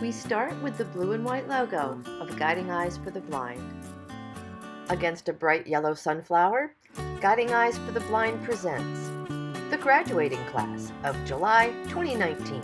We start with the blue and white logo of Guiding Eyes for the Blind. Against a bright yellow sunflower, Guiding Eyes for the Blind presents the graduating class of July 2019.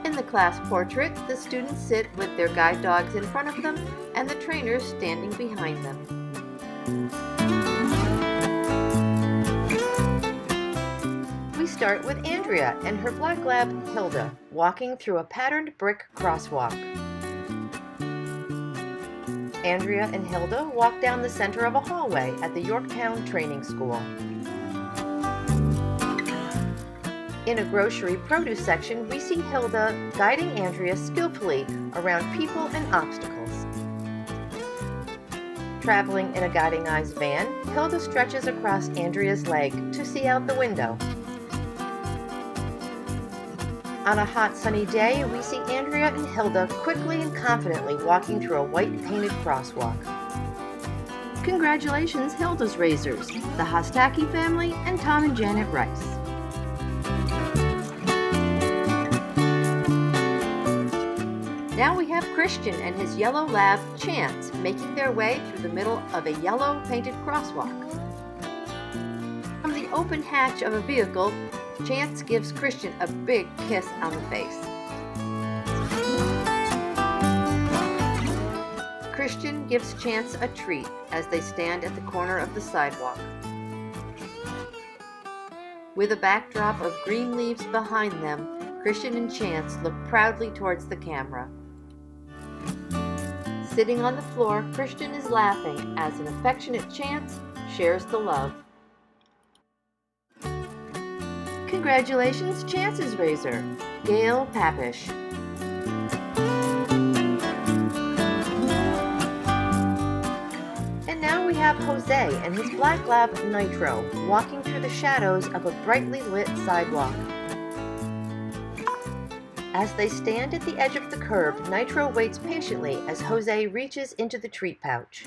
In the class portrait, the students sit with their guide dogs in front of them and the trainers standing behind them. We start with Andrea and her black lab, Hilda, walking through a patterned brick crosswalk. Andrea and Hilda walk down the center of a hallway at the Yorktown Training School. In a grocery produce section, we see Hilda guiding Andrea skillfully around people and obstacles. Traveling in a Guiding Eyes van, Hilda stretches across Andrea's leg to see out the window. On a hot sunny day, we see Andrea and Hilda quickly and confidently walking through a white painted crosswalk. Congratulations, Hilda's Razors, the Hostaki family, and Tom and Janet Rice. Now we have Christian and his yellow lab, Chance, making their way through the middle of a yellow painted crosswalk. From the open hatch of a vehicle, Chance gives Christian a big kiss on the face. Christian gives Chance a treat as they stand at the corner of the sidewalk. With a backdrop of green leaves behind them, Christian and Chance look proudly towards the camera. Sitting on the floor, Christian is laughing as an affectionate Chance shares the love. Congratulations, Chance's Razor, Gail Papish. And now we have Jose and his black lab, Nitro, walking through the shadows of a brightly lit sidewalk. As they stand at the edge of the curb, Nitro waits patiently as Jose reaches into the treat pouch.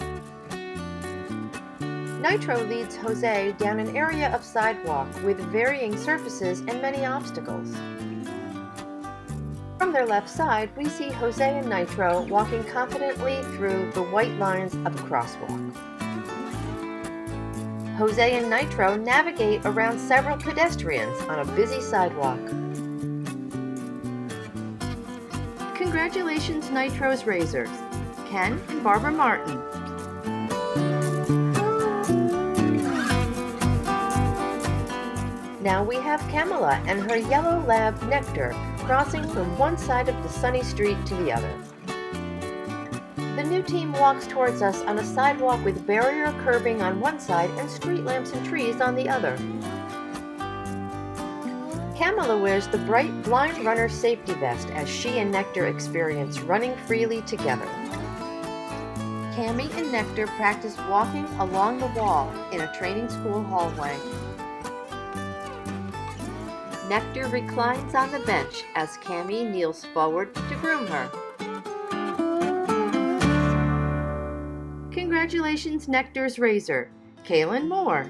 Nitro leads Jose down an area of sidewalk with varying surfaces and many obstacles. From their left side, we see Jose and Nitro walking confidently through the white lines of a crosswalk. Jose and Nitro navigate around several pedestrians on a busy sidewalk. Congratulations, Nitro's Razors, Ken and Barbara Martin. Now we have Kamala and her yellow lab, Nectar, crossing from one side of the sunny street to the other. The new team walks towards us on a sidewalk with barrier curbing on one side and street lamps and trees on the other. Kamala wears the bright Blind Runner safety vest as she and Nectar experience running freely together. Cami and Nectar practice walking along the wall in a training school hallway. Nectar reclines on the bench as Cami kneels forward to groom her. Congratulations, Nectar's Razor, Kaylin Moore.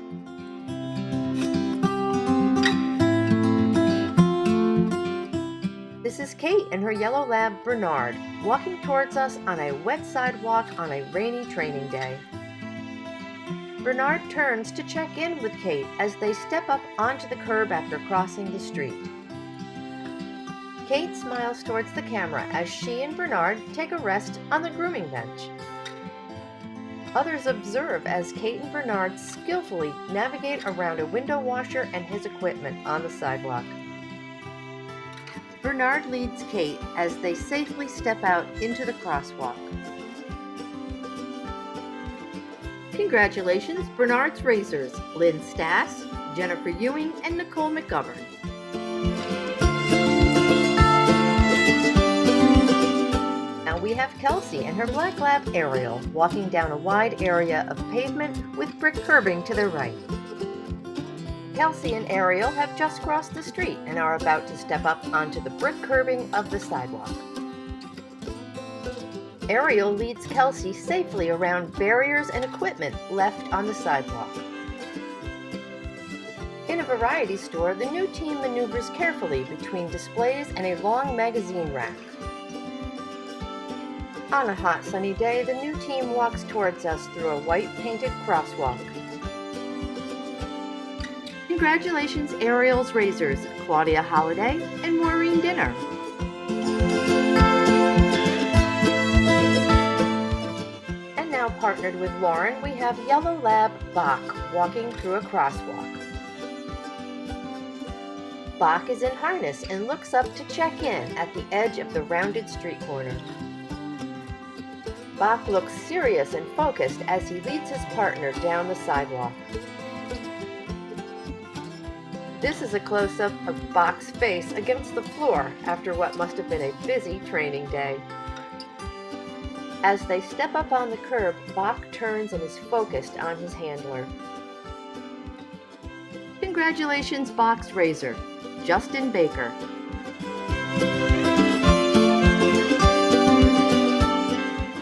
This is Kate and her yellow lab, Bernard, walking towards us on a wet sidewalk on a rainy training day. Bernard turns to check in with Kate as they step up onto the curb after crossing the street. Kate smiles towards the camera as she and Bernard take a rest on the grooming bench. Others observe as Kate and Bernard skillfully navigate around a window washer and his equipment on the sidewalk. Bernard leads Kate as they safely step out into the crosswalk. Congratulations, Bernard's Razors, Lynn Stass, Jennifer Ewing, and Nicole McGovern. Now we have Kelsey and her black lab, Ariel, walking down a wide area of pavement with brick curbing to their right. Kelsey and Ariel have just crossed the street and are about to step up onto the brick curbing of the sidewalk. Ariel leads Kelsey safely around barriers and equipment left on the sidewalk. In a variety store, the new team maneuvers carefully between displays and a long magazine rack. On a hot sunny day, the new team walks towards us through a white painted crosswalk. Congratulations, Ariel's Razors, Claudia Holiday and Maureen Dinner. And now partnered with Lauren, we have Yellow Lab Bach walking through a crosswalk. Bach is in harness and looks up to check in at the edge of the rounded street corner. Bach looks serious and focused as he leads his partner down the sidewalk. This is a close-up of Bach's face against the floor after what must have been a busy training day. As they step up on the curb, Bach turns and is focused on his handler. Congratulations, Bach's Razor, Justin Baker.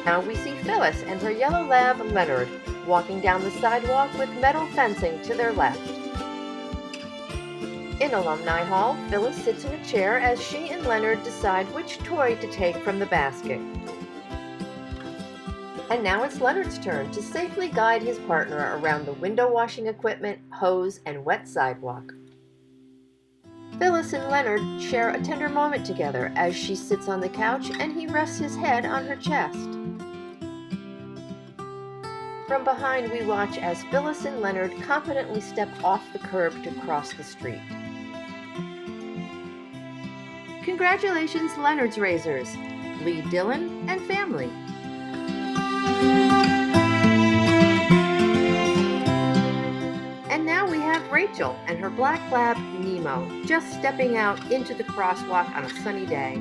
Now we see Phyllis and her yellow lab, Leonard, walking down the sidewalk with metal fencing to their left. In Alumni Hall, Phyllis sits in a chair as she and Leonard decide which toy to take from the basket. And now it's Leonard's turn to safely guide his partner around the window washing equipment, hose, and wet sidewalk. Phyllis and Leonard share a tender moment together as she sits on the couch and he rests his head on her chest. From behind, we watch as Phyllis and Leonard confidently step off the curb to cross the street. Congratulations, Leonard's Razors, Lee Dillon and family. And now we have Rachel and her black lab, Nemo, just stepping out into the crosswalk on a sunny day.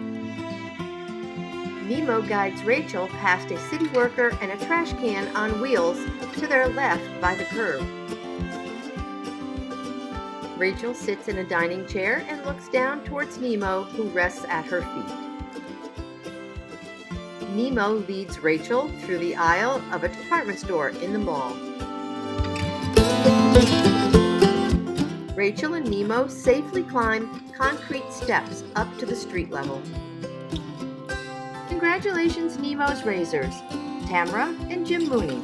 Nemo guides Rachel past a city worker and a trash can on wheels to their left by the curb. Rachel sits in a dining chair and looks down towards Nemo, who rests at her feet. Nemo leads Rachel through the aisle of a department store in the mall. Rachel and Nemo safely climb concrete steps up to the street level. Congratulations, Nemo's Razors, Tamara and Jim Mooney.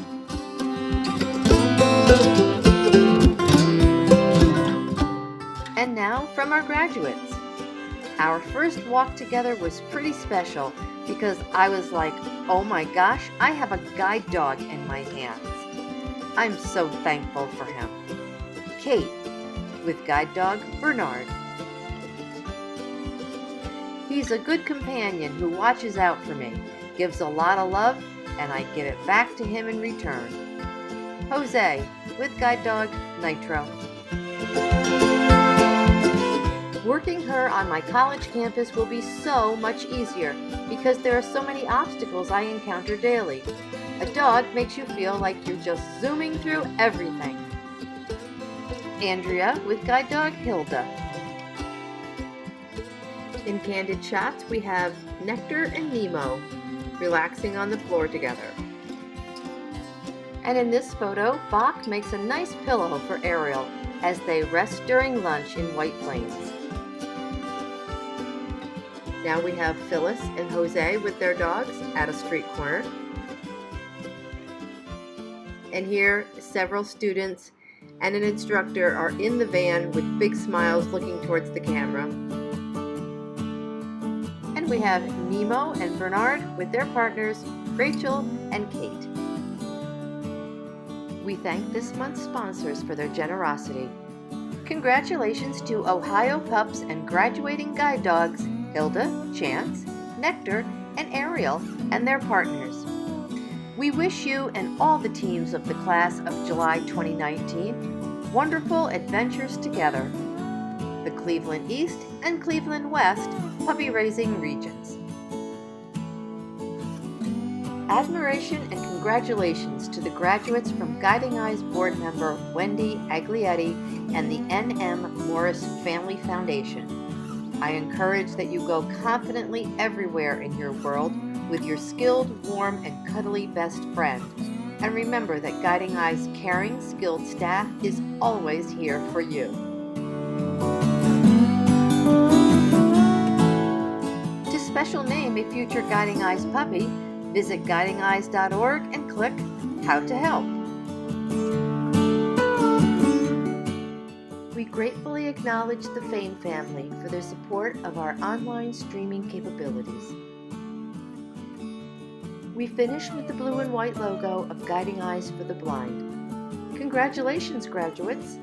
And now from our graduates. Our first walk together was pretty special because I was like, oh my gosh, I have a guide dog in my hands. I'm so thankful for him. Kate, with guide dog Bernard. He's a good companion who watches out for me, gives a lot of love, and I give it back to him in return. Jose, with guide dog Nitro. Working her on my college campus will be so much easier because there are so many obstacles I encounter daily. A dog makes you feel like you're just zooming through everything. Andrea with guide dog Hilda. In Candid Shots, we have Nectar and Nemo relaxing on the floor together. And in this photo, Bach makes a nice pillow for Ariel as they rest during lunch in White Plains. Now we have Phyllis and Jose with their dogs at a street corner. And here, several students and an instructor are in the van with big smiles looking towards the camera. And we have Nemo and Bernard with their partners, Rachel and Kate. We thank this month's sponsors for their generosity. Congratulations to Ohio Pups and graduating guide dogs, Hilda, Chance, Nectar, and Ariel, and their partners. We wish you and all the teams of the class of July 2019 wonderful adventures together. The Cleveland East and Cleveland West Puppy Raising Regions. Admiration and congratulations to the graduates from Guiding Eyes board member Wendy Aglietti and the N.M. Morris Family Foundation. I encourage that you go confidently everywhere in your world with your skilled, warm, and cuddly best friend. And remember that Guiding Eyes' caring, skilled staff is always here for you. special name a future Guiding Eyes puppy, visit guidingeyes.org and click How to Help. We gratefully acknowledge the Fain family for their support of our online streaming capabilities. We finish with the blue and white logo of Guiding Eyes for the Blind. Congratulations, graduates!